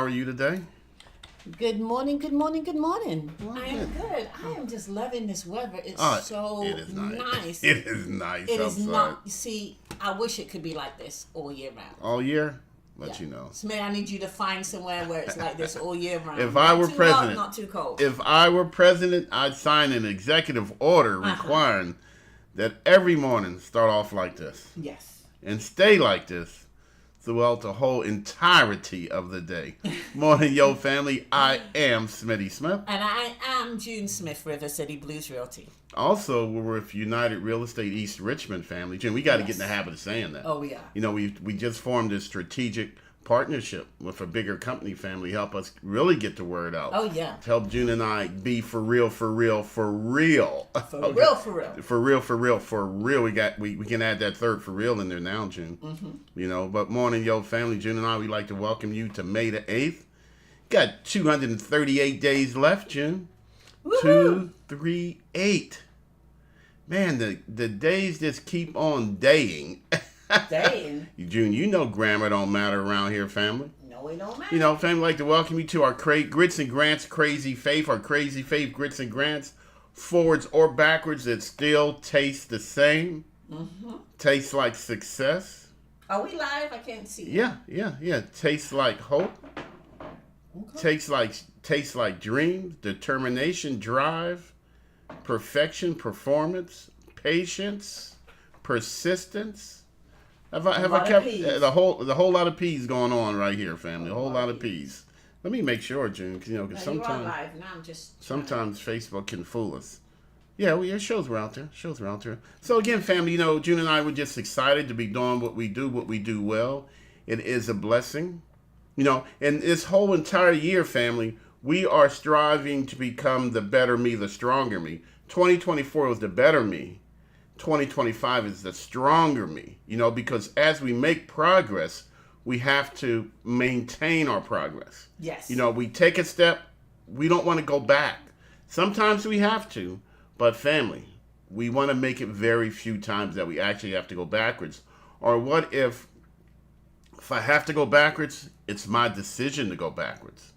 are you today? Good morning, good morning, good morning. Well, I am good. I am just loving this weather. It's so it is nice. nice. It is nice It outside. is not. You see, I wish it could be like this all year round. All year? Let Yeah. you know. Smith, I need you to find somewhere where it's like this all year round. If I Not were too president, hot, not too cold. If I were president, I'd sign an executive order requiring that every morning start off like this Yes. and stay like this throughout the whole entirety of the day. Morning, yo, family. I am Smitty Smith. And I am June Smith, River City Blues Realty. Also, we're with United Real Estate East Richmond family. June, we got to get in the Yes. habit of saying that. Oh, we are. You know, we just formed a strategic partnership with a bigger company family, help us really get the word out. Oh, yeah. To help June and I be for real, for real, for real. For real, for real. For real, for real, for real. We can add that third for real in there now, June. Mm-hmm. You know, but morning, yo, family. June and I, we'd like to welcome you to May the 8th. Got 238 days left, June. Woohoo! 238. Man, the days just keep on daying. Dang. June, you know grammar don't matter around here, family. No, it don't matter. You know, family, like to welcome you to our Grits and Grants Crazy Faith, our Crazy Faith Grits and Grants. Forwards or backwards, it still tastes the same. Mm-hmm. Tastes like success. Are we live? I can't see. Yeah. Tastes like hope. Okay. Tastes like dreams, determination, drive, perfection, performance, patience, persistence. Have I kept the whole lot of P's going on right here, family? A whole lot of P's. Let me make sure, June, because You are sometimes live. Now I'm just. sometimes Facebook can fool us. Yeah, shows were out there. So again, family, June and I were just excited to be doing what we do well. It is a blessing. And this whole entire year, family, we are striving to become the better me, the stronger me. 2024 was the better me. 2025 is the stronger me, because as we make progress, we have to maintain our progress. Yes. We take a step, we don't want to go back. Sometimes we have to, but family, we want to make it very few times that we actually have to go backwards. Or what if I have to go backwards, it's my decision to go backwards.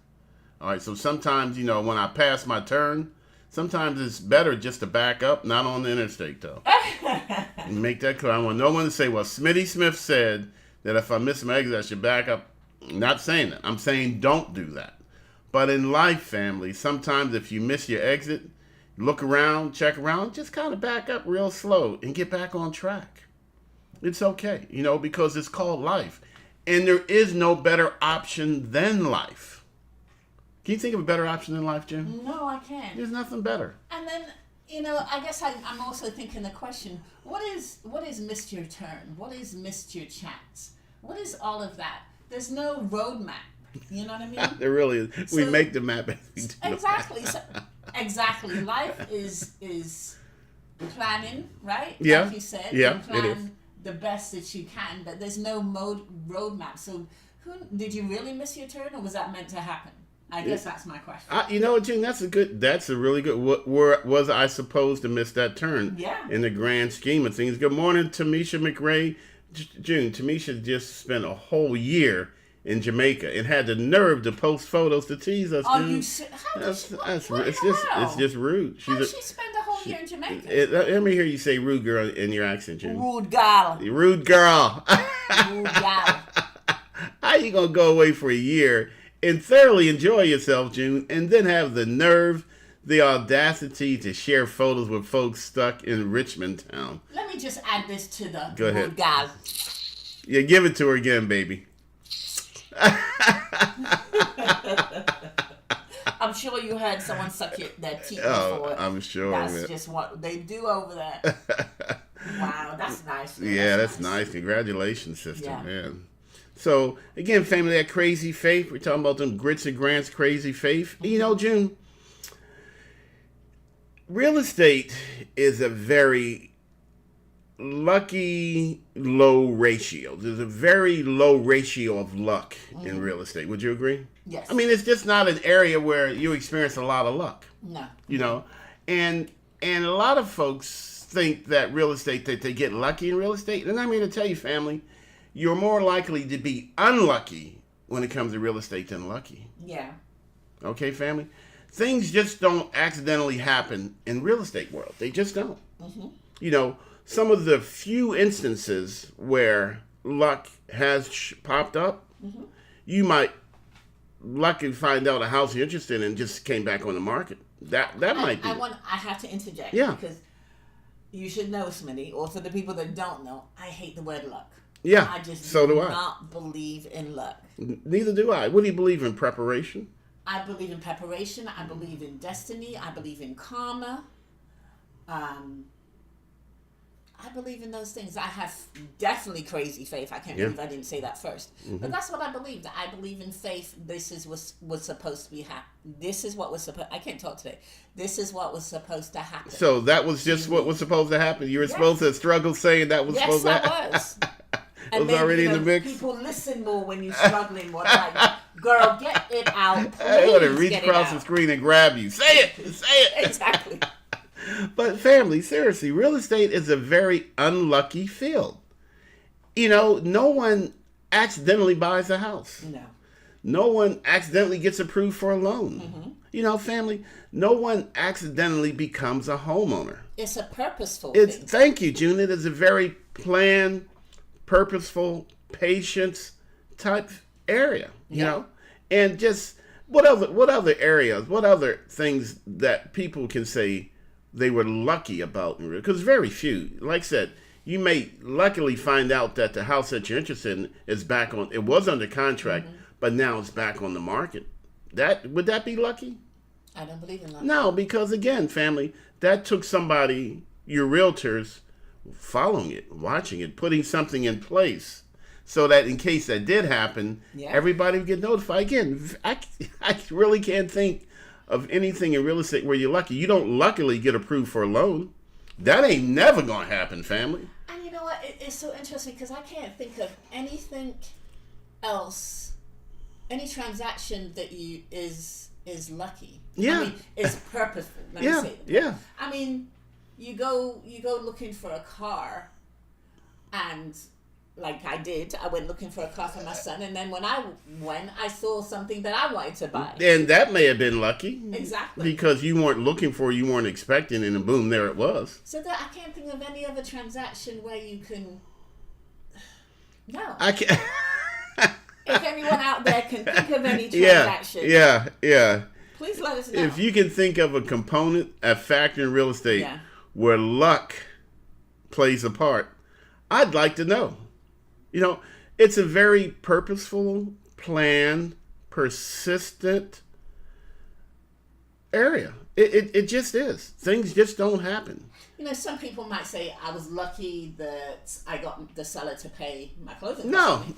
All right, so sometimes, when I pass my turn, sometimes it's better just to back up, not on the interstate, though. Make that clear. I want no one to say, well, Smitty Smith said that if I miss my exit, I should back up. I'm not saying that. I'm saying don't do that. But in life, family, sometimes if you miss your exit, look around, check around, just kind of back up real slow and get back on track. It's okay, because it's called life. And there is no better option than life. Can you think of a better option than life, Jim? No, I can't. There's nothing better. And then, I guess I'm also thinking the question, what is missed your turn? What is missed your chance? What is all of that? There's no roadmap. You know what I mean? There really is. We make the map as we do. Exactly. Exactly. Life is planning, right? Yeah. Like you said. Yeah, You plan it is. the best that you can, but there's no roadmap. So did you really miss your turn, or was that meant to happen? I guess that's my question. You know what, June? That's a really good. Where was I supposed to miss that turn? Yeah. In the grand scheme of things. Good morning, Tamisha McRae. June, Tamisha just spent a whole year in Jamaica and had the nerve to post photos to tease us. Are June. you? It's just rude. How did she spend a whole year in Jamaica? Let me hear you say rude girl in your accent, June. Rude gal. Rude girl. Rude gal. How you gonna go away for a year and thoroughly enjoy yourself, June, and then have the nerve, the audacity to share photos with folks stuck in Richmond Town? Let me just add this to the Go ahead. rude gal. Yeah, give it to her again, baby. I'm sure you heard someone suck their teeth Oh, before. I'm sure. That's Man. just what they do over there. Wow, that's nice. Yeah, that's nice. Congratulations, sister, Yeah. man. So, again, family, that crazy faith. We're talking about them Grits and Grants crazy faith. June, real estate is a very lucky low ratio. There's a very low ratio of luck in real estate. Would you agree? Yes. I mean, it's just not an area where you experience a lot of luck. No. And a lot of folks think that real estate, that they get lucky in real estate. And I'm here to tell you, family, you're more likely to be unlucky when it comes to real estate than lucky. Yeah. Okay, family? Things just don't accidentally happen in real estate world. They just don't. Mm-hmm. You know, some of the few instances where luck has popped up, Mm-hmm. you might luckily find out a house you're interested in just came back on the market. That might be. I have to interject. Yeah. Because you should know, Smitty, or for the people that don't know, I hate the word luck. Yeah, I just so do I. not believe in luck. Neither do I. What do you believe in? Preparation? I believe in preparation. I believe in destiny. I believe in karma. I believe in those things. I have definitely crazy faith. I can't believe I didn't say that first. Mm-hmm. But that's what I believe. I believe in faith. This is was supposed to be This is what was supposed. I can't talk today. This is what was supposed to happen. So that was just what was supposed to happen. You were Yes. supposed to struggle saying that was supposed to Yes, happen. I was. It was already in the mix. People listen more when you're struggling more. Like, girl, get it out. Please I want to reach get across it the out. screen and grab you. Say it. Say it. Exactly. But family, seriously, real estate is a very unlucky field. You know, no one accidentally buys a house. No. No one accidentally gets approved for a loan. Mm-hmm. You know, family, no one accidentally becomes a homeowner. It's a purposeful It's thing. thank you, June. It is a very planned, purposeful, patience type area. You know, and just what other areas, what other things that people can say they were lucky about? Because very few. Like I said, you may luckily find out that the house that you're interested in is back on. It was under contract, but now it's back on the market. Would that be lucky? I don't believe in luck. No, because again, family, that took somebody, your realtors, following it, watching it, putting something in place so that in case that did happen, everybody would get notified. Again, I really can't think of anything in real estate where you're lucky. You don't luckily get approved for a loan. That ain't never going to happen, family. And you know what? It's so interesting because I can't think of anything else, any transaction that is lucky. Yeah. I mean, it's purposeful. Let me Yeah, say that. yeah. I mean, you go looking for a car, and like I did, I went looking for a car for my son, and then when I went, I saw something that I wanted to buy. And that may have been lucky. Exactly. Because you weren't looking for, you weren't expecting, and boom, there it was. So that I can't think of any other transaction where you can. No. I can't. If anyone out there can think of any Yeah, transaction, yeah. please let us know. If you can think of a component, a factor in real estate Yeah. where luck plays a part, I'd like to know. You know, it's a very purposeful, planned, persistent area. It just is. Things just don't happen. You know, some people might say I was lucky that I got the seller to pay my closing No, costs.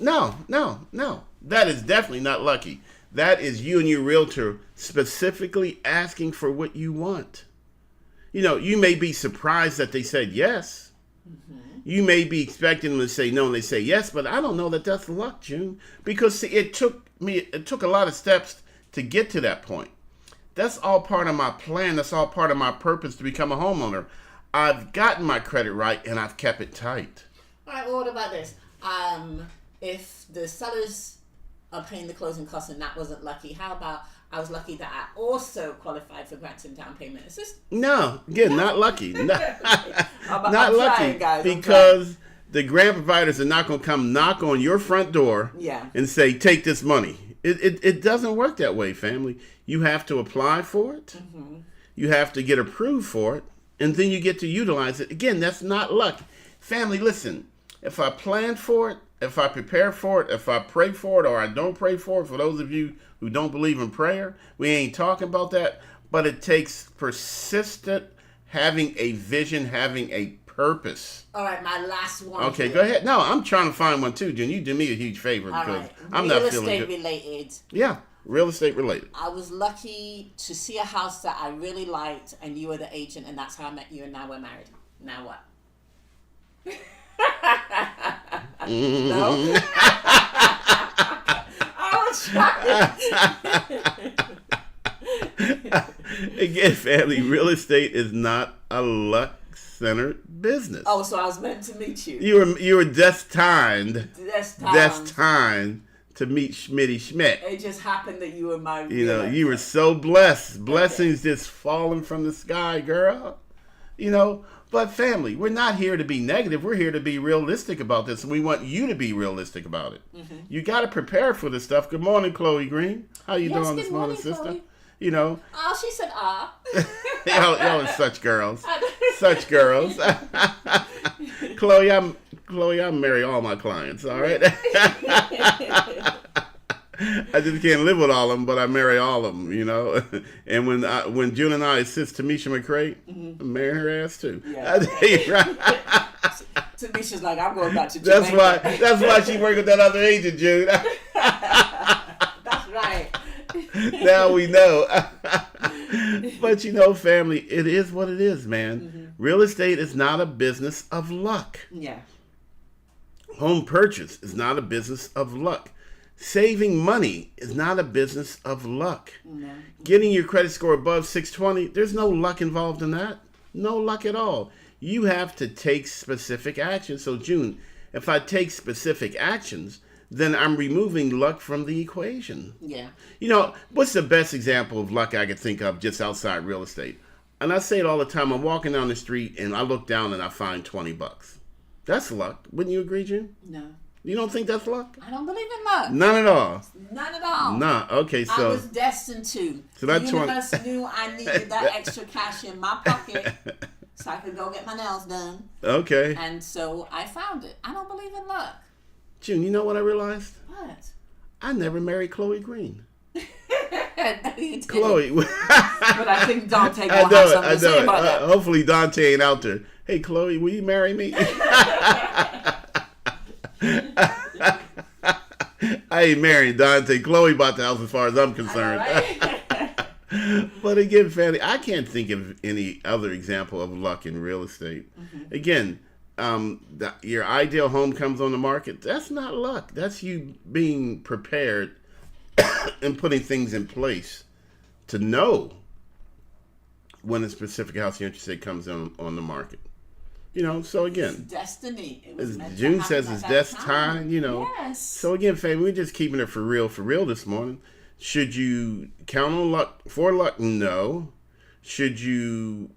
no. That is definitely not lucky. That is you and your realtor specifically asking for what you want. You know, you may be surprised that they said yes. Mm-hmm. You may be expecting them to say no and they say yes, but I don't know that that's luck, June. Because see, it took a lot of steps to get to that point. That's all part of my plan. That's all part of my purpose to become a homeowner. I've gotten my credit right and I've kept it tight. All right, well, what about this? If the sellers are paying the closing costs and that wasn't lucky, how about I was lucky that I also qualified for grants and down payment assistance? No, again, not lucky. Not I'm lucky trying, guys. I'm because the grant providers are not going to come knock on your front door Yeah. and say, take this money. It doesn't work that way, family. You have to apply for it. Mm-hmm. You have to get approved for it. And then you get to utilize it. Again, that's not luck. Family, listen. If I plan for it, if I prepare for it, if I pray for it, or I don't pray for it, for those of you who don't believe in prayer, we ain't talking about that. But it takes persistent, having a vision, having a purpose. All right, my last one. Okay, here. go ahead. No, I'm trying to find one too, Jen. You do me a huge favor All because right, I'm real not feeling estate good. related. Yeah, real estate related. I was lucky to see a house that I really liked, and you were the agent, and that's how I met you, and now we're married. Now what? No? I was trying. Again, family, real estate is not a luck-centered business. Oh, so I was meant to meet you. You were destined That's time. to meet Schmitty Schmidt. It just happened that you were my. You know, you were so blessed. Blessings just falling from the sky, girl. You know, but family, we're not here to be negative. We're here to be realistic about this, and we want you to be realistic about it. Mm-hmm. You got to prepare for this stuff. Good morning, Chloe Green. How you doing this morning, sister? Chloe. You know. Oh, she said, y'all are such girls. Such girls. Chloe, I marry all my clients, all right? I just can't live with all of them, but I marry all of them, you know. And when June and I assist Tamisha McCray, I'm marrying her ass too. Yeah. Tamisha's like, I'm going back to Jamaica. That's why she worked with that other agent, June. That's right. Now we know. But you know, family, it is what it is, man. Mm-hmm. Real estate is not a business of luck. Yeah. Home purchase is not a business of luck. Saving money is not a business of luck. No. Getting your credit score above 620, there's no luck involved in that. No luck at all. You have to take specific action. So, June, if I take specific actions, then I'm removing luck from the equation. Yeah. You know, what's the best example of luck I could think of just outside real estate? And I say it all the time. I'm walking down the street and I look down and I find $20. That's luck. Wouldn't you agree, June? No. You don't think that's luck? I don't believe in luck. None at all. None at all. Nah. Okay, so I was destined to. So the universe knew I needed that extra cash in my pocket so I could go get my nails done. Okay. And so I found it. I don't believe in luck. June, you know what I realized? What? I never married Chloe Green. No, you didn't. Chloe. But I think Dante will have something to say about that. Hopefully Dante ain't out there. Hey, Chloe, will you marry me? I ain't marrying Dante. Chloe bought the house as far as I'm concerned. Right. But again, family, I can't think of any other example of luck in real estate. Mm-hmm. Again, your ideal home comes on the market. That's not luck. That's you being prepared and putting things in place to know when a specific house you're interested in comes on the market. You know, so again, it's destiny. It was as June says, it's time. You know, yes. So again, family, we're just keeping it for real this morning. Should you count on luck for luck? No. Should you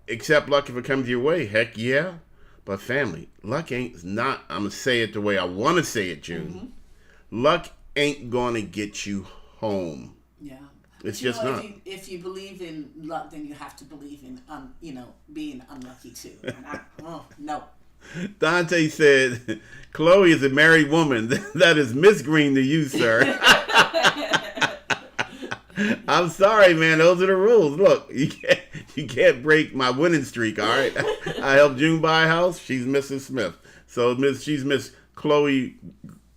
accept luck if it comes your way? Heck yeah. But family, luck ain't not. I'm gonna say it the way I want to say it, June. Mm-hmm. Luck ain't gonna get you home. Yeah. It's just not. If you believe in luck, then you have to believe in being unlucky too. And no. Dante said, "Chloe is a married woman. That is Miss Green to you, sir." I'm sorry, man. Those are the rules. Look, you can't break my winning streak. All right. I helped June buy a house. She's Mrs. Smith. So she's Miss Chloe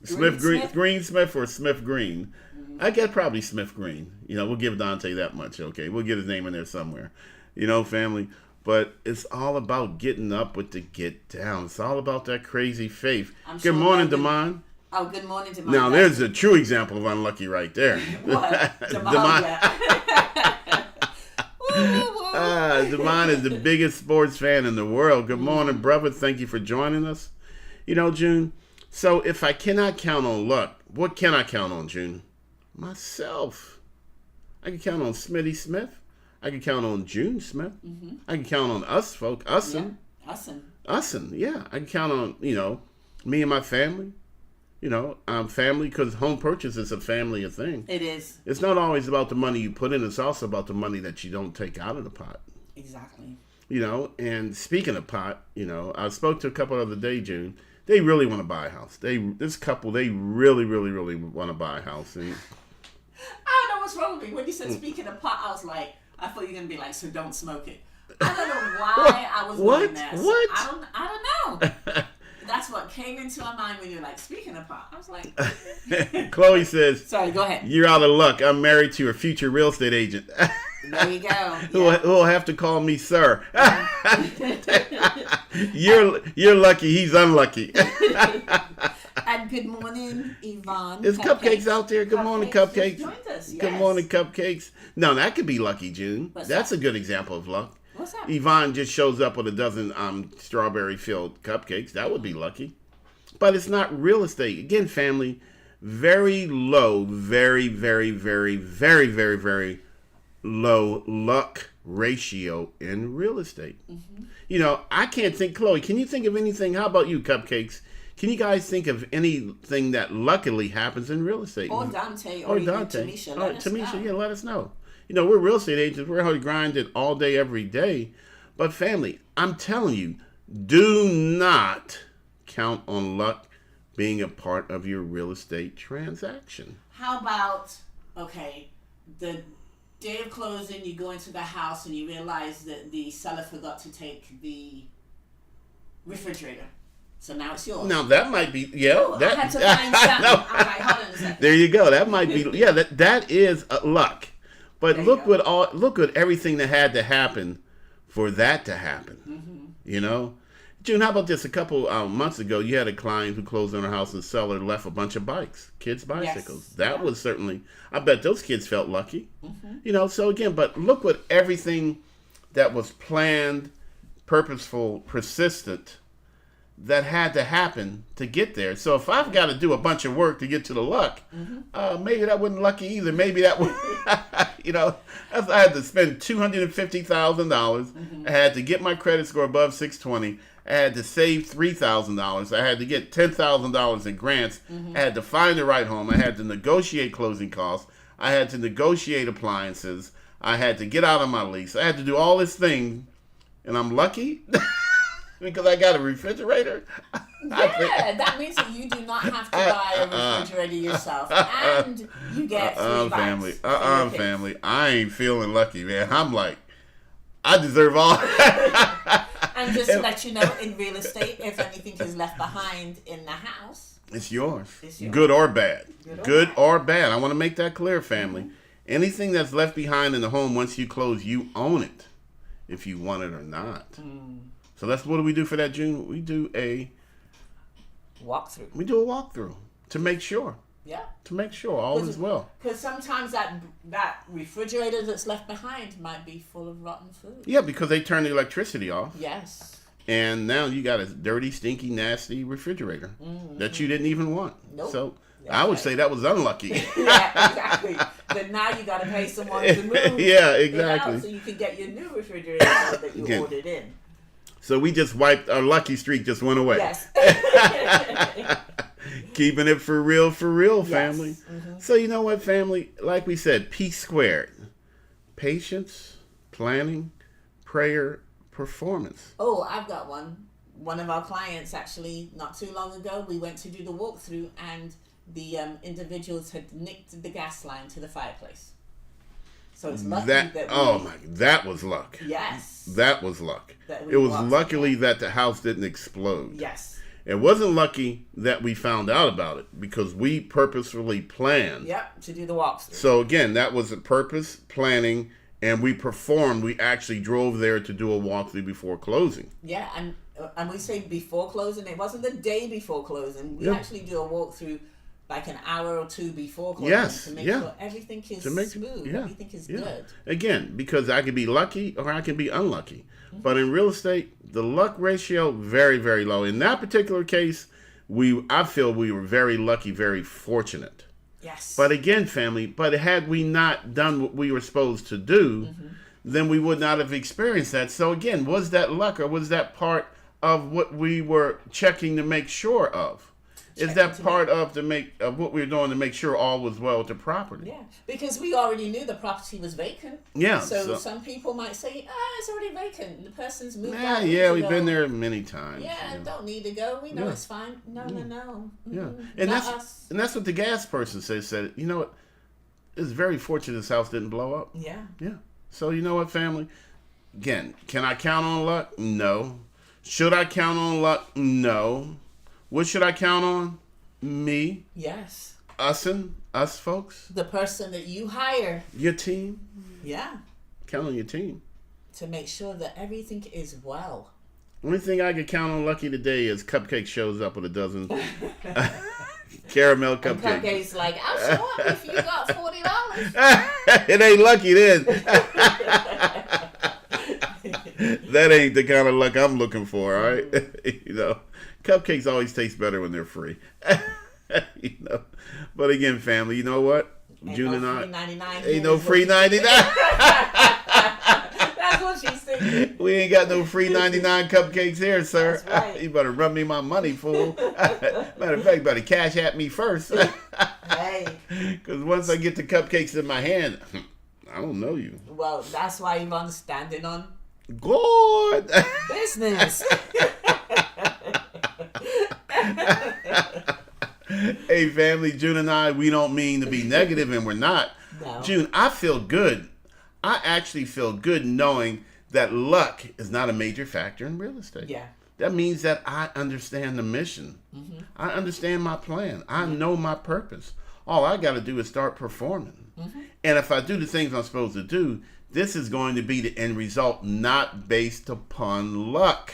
Green Smith or Smith Green. I guess probably Smith Green. You know, we'll give Dante that much. Okay, we'll get his name in there somewhere. You know, family. But it's all about getting up with the get down. It's all about that crazy faith. Good morning, Damon. Oh, good morning, Damon. Now, there's a true example of unlucky right there. What? Damon. Damon is the biggest sports fan in the world. Good morning, brother. Thank you for joining us. You know, June, so if I cannot count on luck, what can I count on, June? Myself. I can count on Smitty Smith. I can count on June Smith. Mm-hmm. I can count on us, folk. Ussin. Yeah. Ussin, yeah. I can count on, me and my family. Family, because home purchase is a family thing. It is. It's not always about the money you put in. It's also about the money that you don't take out of the pot. Exactly. And speaking of pot, I spoke to a couple the other day, June. They really want to buy a house. This couple, they really, really, really want to buy a house. And I don't know what's wrong with me. When you said speaking of pot, I was like, I thought you were going to be like, so don't smoke it. I don't know why I was doing that. So what? I don't know. That's what came into my mind when you were like, speaking of pot. I was like... Chloe says... Sorry, go ahead. You're out of luck. I'm married to a future real estate agent. There you go. Who'll have to call me sir. You're lucky. He's unlucky. And good morning, Yvonne. Is Cupcakes out there? Good morning, Cupcakes. Joined us, yes. Good morning, Cupcakes. No, that could be lucky, June. That's a good example of luck. What's that? Yvonne just shows up with a dozen strawberry-filled cupcakes. That would be lucky. But it's not real estate. Again, family, very low, very, very, very, very, very, very low luck ratio in real estate. You know, I can't think, Chloe, can you think of anything? How about you, Cupcakes? Can you guys think of anything that luckily happens in real estate? Or Dante, or even Tamisha. Let us know. Yeah, let us know. You know, we're real estate agents. We're hard grinding all day, every day. But family, I'm telling you, do not count on luck being a part of your real estate transaction. How about, okay, the day of closing, you go into the house and you realize that the seller forgot to take the refrigerator. So now it's yours. Now that might be, yeah. Oh, that, I had to find something. no. All right, hold on a second. There you go. That might be, yeah. That is luck. But There you look go. look at everything that had to happen for that to happen. You know, June. How about this? A couple months ago, you had a client who closed on her house and the seller left a bunch of bikes, kids' bicycles. Yes. That was certainly. I bet those kids felt lucky. You know. So again, but look what everything that was planned, purposeful, persistent, that had to happen to get there. So if I've got to do a bunch of work to get to the luck, maybe that wasn't lucky either. Maybe that was, you know, I had to spend $250,000. I had to get my credit score above 620. I had to save $3,000. I had to get $10,000 in grants. I had to find the right home. I had to negotiate closing costs. I had to negotiate appliances. I had to get out of my lease. I had to do all this thing, and I'm lucky. Because I got a refrigerator? Yeah, that means that you do not have to buy a refrigerator yourself. And you get 3 bites. Family. for your kids. Family. I ain't feeling lucky, man. I'm like, I deserve all. And just to let you know, in real estate, if anything is left behind in the house, It's yours. It's yours. Good or bad. Good or bad. I want to make that clear, family. Anything that's left behind in the home, once you close, you own it. If you want it or not. So that's what do we do for that, June? We do a walkthrough to make sure. Yeah. To make sure all is well. Because sometimes that refrigerator that's left behind might be full of rotten food. Yeah, because they turn the electricity off. Yes. And now you got a dirty, stinky, nasty refrigerator that you didn't even want. Nope. So That's I would right. say that was unlucky. Yeah, exactly. But now you got to pay someone to move. Yeah, it exactly. out so you can get your new refrigerator that you Again. ordered in. So we just wiped our lucky streak, just went away. Yes. Keeping it for real, Yes. family. So you know what, family? Like we said, P squared. Patience, planning, prayer, performance. Oh, I've got one. One of our clients actually, not too long ago, we went to do the walkthrough and the individuals had nicked the gas line to the fireplace. So it's lucky that that was luck. Yes. That was luck. That we It was walked luckily in. that the house didn't explode. Yes. It wasn't lucky that we found out about it because we purposefully planned. Yep, to do the walkthrough. So again, that was a purpose, planning, and we performed. We actually drove there to do a walkthrough before closing. Yeah, and we say before closing. It wasn't the day before closing. We Yeah. actually do a walkthrough like an hour or two before closing Yes, to make yeah. sure everything is To make- smooth, yeah, everything is yeah. good. Again, because I could be lucky or I can be unlucky. But in real estate, the luck ratio very, very low. In that particular case, I feel we were very lucky, very fortunate. Yes. But again, family, had we not done what we were supposed to do, then we would not have experienced that. So again, was that luck or was that part of what we were checking to make sure of? Is that part of what we were doing to make sure all was well with the property? Yeah, because we already knew the property was vacant. Yeah. So some people might say, it's already vacant. The person's moved Yeah, out. yeah, to we've go. been there many times. Yeah, you know. don't need to go. We know Yeah. it's fine. No. Yeah, Mm-mm. and Not that's us. and that's what the gas person said. You know what? It's very fortunate this house didn't blow up. Yeah. Yeah. So you know what, family? Again, can I count on luck? No. Should I count on luck? No. What should I count on? Me, Yes. us folks, The person that you hire. your team. Yeah. Count on your team. To make sure that everything is well. Only thing I could count on lucky today is Cupcake shows up with a dozen caramel And cupcakes. Cupcake's like, I'll show up if you got $40. It ain't lucky then. That ain't the kind of luck I'm looking for, all right? You know, cupcakes always taste better when they're free. You know, But again, family, you know what? June and I. $3.99 Ain't no free 99. That's what she's thinking. We ain't got no free 99 cupcakes here, sir. That's right. You better run me my money, fool. Matter of fact, you better cash at me first. Hey. Because once I get the cupcakes in my hand, I don't know you. Well, that's why Yvonne's standing on Good. business. Hey, family, June and I, we don't mean to be negative, and we're not. No. June, I feel good. I actually feel good knowing that luck is not a major factor in real estate. Yeah. That means that I understand the mission. Mm-hmm. I understand my plan. I know my purpose. All I got to do is start performing. Mm-hmm. And if I do the things I'm supposed to do, this is going to be the end result, not based upon luck.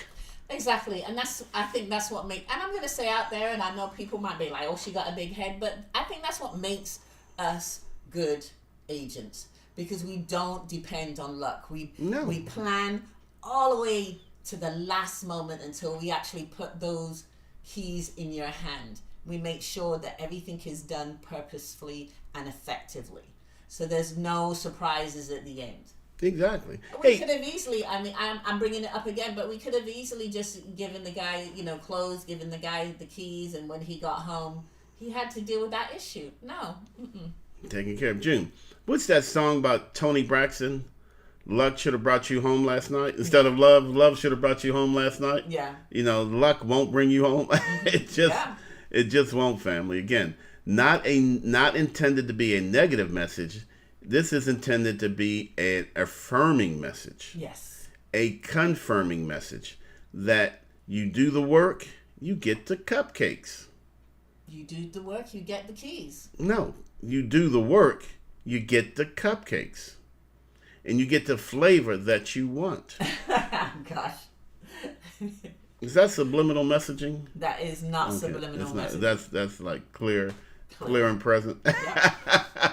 Exactly, and I think that's what makes, and I'm going to say out there, and I know people might be like, oh, she got a big head, but I think that's what makes us good agents, because we don't depend on luck. We plan all the way to the last moment until we actually put those keys in your hand. We make sure that everything is done purposefully and effectively, so there's no surprises at the end. Exactly. We could have easily, I mean, I'm bringing it up again, but we could have easily just given the guy, clothes, given the guy the keys, and when he got home, he had to deal with that issue. No. Mm-mm. Taking care of June. What's that song about Tony Braxton? Luck should have brought you home last night instead of love. Love should have brought you home last night. Yeah. Luck won't bring you home. It just won't, family. Again, not intended to be a negative message. This is intended to be an affirming message. Yes. A confirming message that you do the work, you get the cupcakes. You do the work, you get the keys. No, you do the work, you get the cupcakes. And you get the flavor that you want. Gosh. Is that subliminal messaging? That is not subliminal messaging. That's like clear and present. Yep.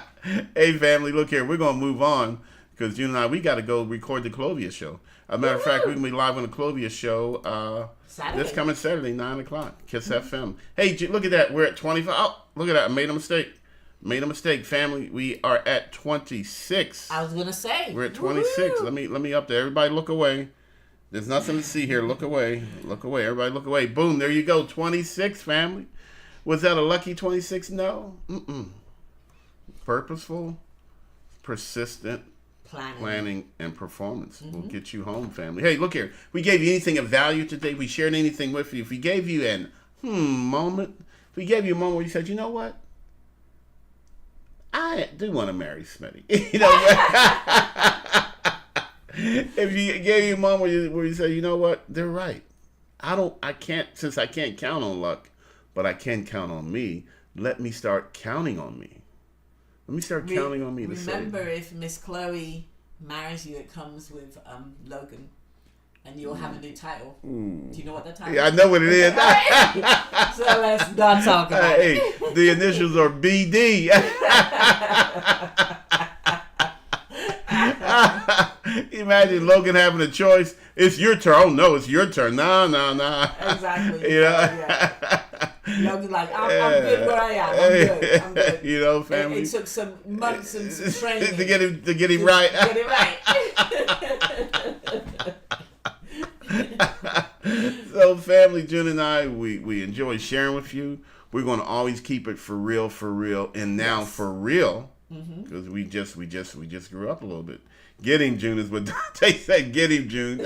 Hey, family, look here. We're going to move on because you and I, we got to go record the Clovia show. As a matter of fact, we're going to be live on the Clovia show this coming Saturday, 9 o'clock, KISS FM. Hey, look at that. We're at 25. Oh, look at that. I made a mistake, family. We are at 26. I was going to say. We're at 26. Woo! Let me up there. Everybody look away. There's nothing to see here. Look away. Look away. Everybody look away. Boom. There you go. 26, family. Was that a lucky 26? No. Mm-mm. Purposeful, persistent planning and performance will get you home, family. Hey, look here. We gave you anything of value today. We shared anything with you. If we gave you an moment, if we gave you a moment where you said, you know what? I do want to marry Smitty. If you gave you a moment where you said, you know what? They're right. Since I can't count on luck, but I can count on me, let me start counting on me. Let me start counting on me to say. Remember, if Miss Chloe marries you, it comes with Logan, and you'll have a new title. Ooh. Do you know what that title is? Yeah, I know what it is. So let's not talk about it. Hey, the initials are BD. Imagine Logan having a choice. It's your turn. Oh, no, it's your turn. No. Exactly. Yeah. Logan's like, I'm good where I am. I'm good. Family. It took some months and some training to get him right. Get it right. So, family, June and I, we enjoy sharing with you. We're going to always keep it for real, and now for real, because we just grew up a little bit. Get him, June, is what Dante said. Get him, June.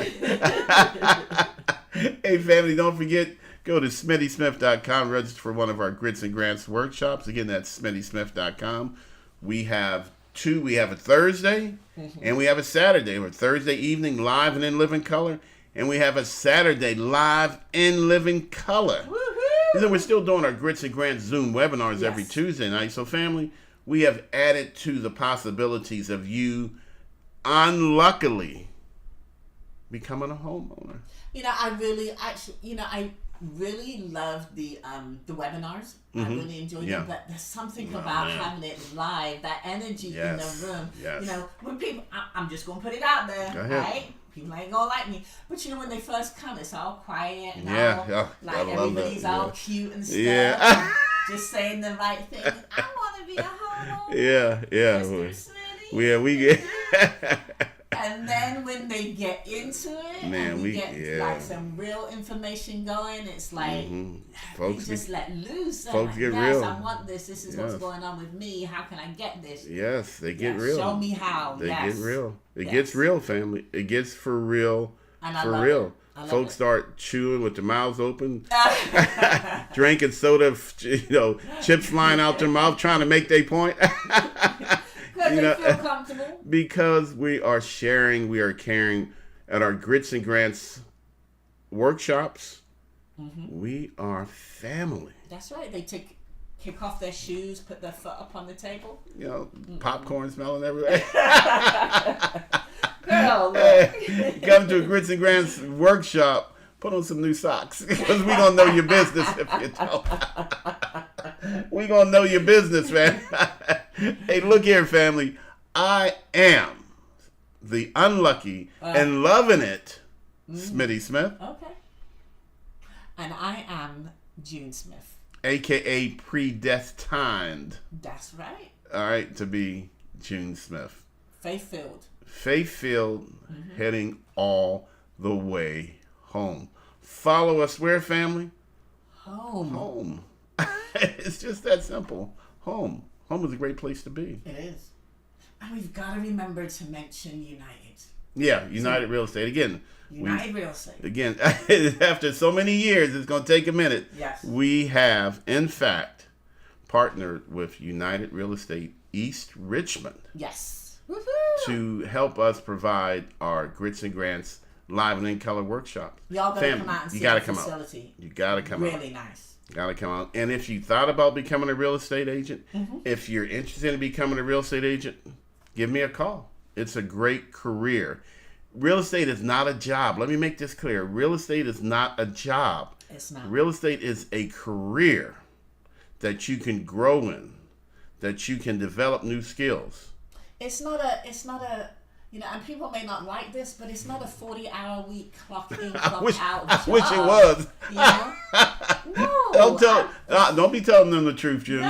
Hey, family, don't forget, go to SmittySmith.com, register for one of our Grits and Grants workshops. Again, that's SmittySmith.com. We have two. We have a Thursday, and we have a Saturday. We're Thursday evening, live and in living color, and we have a Saturday, live in living color. And then we're still doing our Grits and Grants Zoom webinars every Tuesday night. So, family, we have added to the possibilities of you unluckily becoming a homeowner. I really love the webinars. I really enjoy them, but there's something about having it live, that energy in the room. Yes. When people, I'm just gonna put it out there, right? People ain't gonna like me, but when they first come, it's all quiet and everybody's all cute and stuff. just saying the right thing. I want to be a homeowner. Yeah. Mr. Smitty. We get. And then when they get into it, Man, and we get like some real information going, it's like Folks they just let loose. They're folks like, get yes, real. I want this. This is what's going on with me. How can I get this? Yes, they get Yes, real. show me how. They Yes. get real. It Yes. gets real, family. It gets for real. And I For love real. it. I love Folks it. start chewing with their mouths open, drinking soda, chips flying out their mouth, trying to make their point. Because they feel comfortable. Because we are sharing, we are caring at our Grits and Grants workshops. We are family. That's right. They kick off their shoes, put their foot up on the table. Popcorn smelling everywhere. Girl, look. Hey, come to a Grits and Grants workshop. Put on some new socks because we gonna know your business if you don't. We gonna know your business, man. Hey, look here, family. I am the unlucky and loving it, Smitty Smith, Okay. And I am June Smith. aka predestined. That's right. All right, to be June Smith. Faith-filled. Faith-filled, heading all the way home. Follow us where, family? Home. Home. It's just that simple. Home. Home is a great place to be. It is. And we've got to remember to mention United. Yeah, United Real Estate. Again, United Real Estate. Again, after so many years, it's going to take a minute. Yes. We have, in fact, partnered with United Real Estate East Richmond Yes. Woohoo! to help us provide our Grits and Grants live and in color workshop. Y'all gotta come out and see the facility. You gotta come out. Really nice. Gotta come out. And if you thought about becoming a real estate agent, if you're interested in becoming a real estate agent, give me a call. It's a great career. Real estate is not a job. Let me make this clear. Real estate is not a job. It's not. Real estate is a career that you can grow in, that you can develop new skills. It's not a and people may not like this, but it's not a 40-hour week clock in, clock out job. I wish it was. You know? No. Don't be telling them the truth, Jimmy.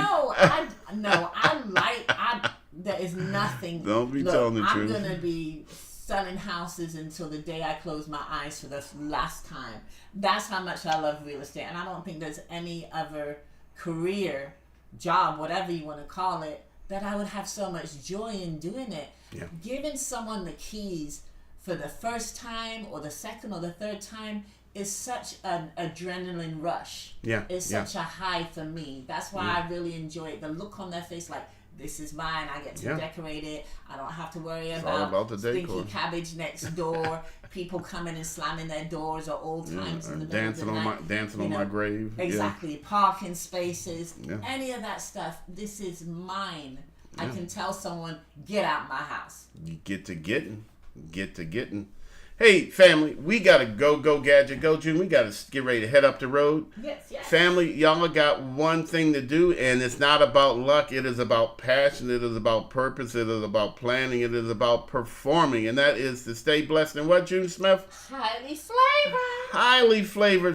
There is nothing. Don't be Look, telling the truth. I'm gonna be selling houses until the day I close my eyes for the last time. That's how much I love real estate, and I don't think there's any other career, job, whatever you want to call it, that I would have so much joy in doing it. Yeah. Giving someone the keys for the first time or the second or the third time is such an adrenaline rush. Yeah. It's such a high for me. That's why I really enjoy it. The look on their face, like, this is mine. I get to decorate it. I don't have to worry about the stinky decor. cabbage next door. People coming and slamming their doors at all times in the middle dancing of the on night. dancing on my grave. Exactly. Parking spaces. Yeah. Any of that stuff. This is mine. I can tell someone, get out my house. You get to getting. Hey, family, we got to go, Gadget, go, June. We got to get ready to head up the road. Yes. Family, y'all got one thing to do, and it's not about luck. It is about passion. It is about purpose. It is about planning. It is about performing, and that is to stay blessed. And what, June Smith? Highly flavored. Highly flavored.